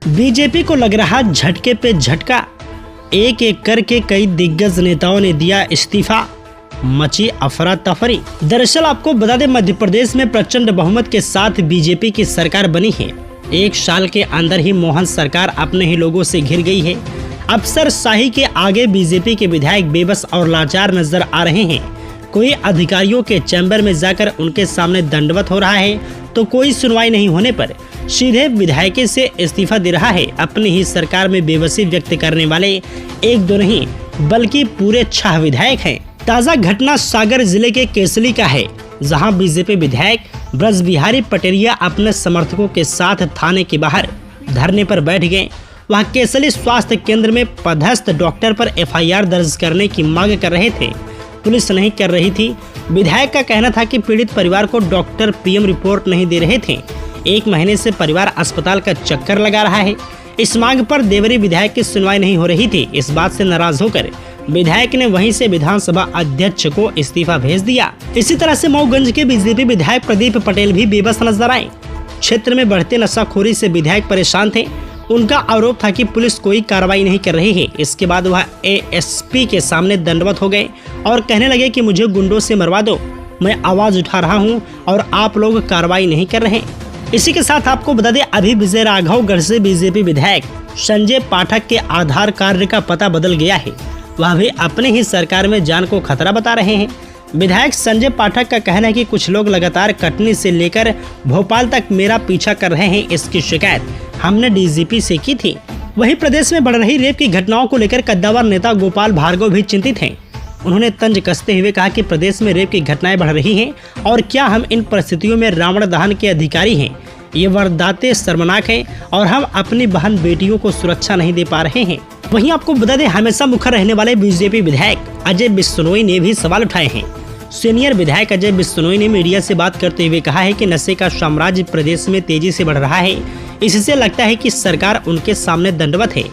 BJP को लग रहा झटके पे झटका, एक एक करके कई दिग्गज नेताओं ने दिया इस्तीफा, मची अफरा तफरी। दरअसल आपको बता दें, मध्य प्रदेश में प्रचंड बहुमत के साथ बीजेपी की सरकार बनी है। एक साल के अंदर ही मोहन सरकार अपने ही लोगों से घिर गई है। अफसरशाही के आगे बीजेपी के विधायक बेबस और लाचार नजर आ रहे हैं। कोई अधिकारियों के चैम्बर में जाकर उनके सामने दंडवत हो रहा है, तो कोई सुनवाई नहीं होने पर सीधे विधायक से इस्तीफा दे रहा है। अपनी ही सरकार में बेबसी व्यक्त करने वाले एक दो नहीं बल्कि पूरे 6 विधायक हैं। ताजा घटना सागर जिले के केसली का है, जहां बीजेपी विधायक ब्रज बिहारी पटेरिया अपने समर्थकों के साथ थाने के बाहर धरने पर बैठ गए। वहां केसली स्वास्थ्य केंद्र में पदस्थ डॉक्टर पर FIR दर्ज करने की मांग कर रहे थे। पुलिस नहीं कर रही थी। विधायक का कहना था कि पीड़ित परिवार को डॉक्टर PM रिपोर्ट नहीं दे रहे थे। 1 महीने से परिवार अस्पताल का चक्कर लगा रहा है। इस मांग पर देवरी विधायक की सुनवाई नहीं हो रही थी। इस बात से नाराज होकर विधायक ने वहीं से विधानसभा अध्यक्ष को इस्तीफा भेज दिया। इसी तरह से मऊगंज के बीजेपी विधायक प्रदीप पटेल भी बेबस नजर आए। क्षेत्र में बढ़ते नशाखोरी से विधायक परेशान थे। उनका आरोप था कि पुलिस कोई कार्रवाई नहीं कर रही है। इसके बाद वह ASP के सामने दंडवत हो गए और कहने लगे कि मुझे गुंडों से मरवा दो, मैं आवाज उठा रहा हूं और आप लोग कार्रवाई नहीं कर रहे। इसी के साथ आपको बता दें, अभी विजय राघवगढ़ से बीजेपी विधायक संजय पाठक के आधार कार्ड का पता बदल गया है। वह भी अपने ही सरकार में जान को खतरा बता रहे हैं। विधायक संजय पाठक का कहना है कि कुछ लोग लगातार कटनी से लेकर भोपाल तक मेरा पीछा कर रहे हैं। इसकी शिकायत हमने DGP से की थी। वहीं प्रदेश में बढ़ रही रेप की घटनाओं को लेकर कद्दावर नेता गोपाल भार्गव भी चिंतित हैं। उन्होंने तंज कसते हुए कहा कि प्रदेश में रेप की घटनाएं बढ़ रही हैं और क्या हम इन परिस्थितियों में रावण दहन के अधिकारी हैं? ये वारदातें शर्मनाक हैं और हम अपनी बहन बेटियों को सुरक्षा नहीं दे पा रहे हैं। वहीं आपको बता दें, हमेशा मुखर रहने वाले बीजेपी विधायक अजय बिश्नोई ने भी सवाल उठाए हैं। सीनियर विधायक अजय बिश्नोई ने मीडिया से बात करते हुए कहा है कि नशे का साम्राज्य प्रदेश में तेजी से बढ़ रहा है। इससे लगता है कि सरकार उनके सामने दंडवत है।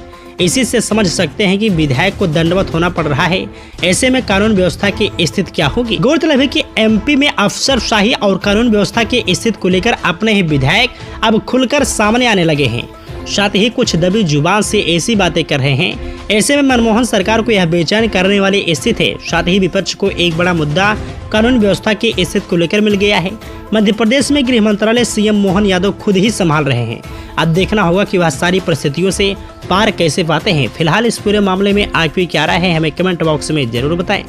इसी से समझ सकते हैं कि विधायक को दंडवत होना पड़ रहा है। ऐसे में कानून व्यवस्था की स्थिति क्या होगी? गौरतलब है कि MP में अफसरशाही और कानून व्यवस्था की स्थिति को लेकर अपने ही विधायक अब खुलकर सामने आने लगे हैं। साथ ही कुछ दबी जुबान से ऐसी बातें कर रहे हैं। ऐसे में मनमोहन सरकार को यह बेचैन करने वाली स्थिति है। साथ ही विपक्ष को एक बड़ा मुद्दा कानून व्यवस्था की स्थिति को लेकर मिल गया है। मध्य प्रदेश में गृह मंत्रालय CM मोहन यादव खुद ही संभाल रहे हैं। अब देखना होगा कि वह सारी परिस्थितियों से पार कैसे पाते हैं। फिलहाल इस पूरे मामले में आपकी क्या राय है, हमें कमेंट बॉक्स में जरूर बताएं।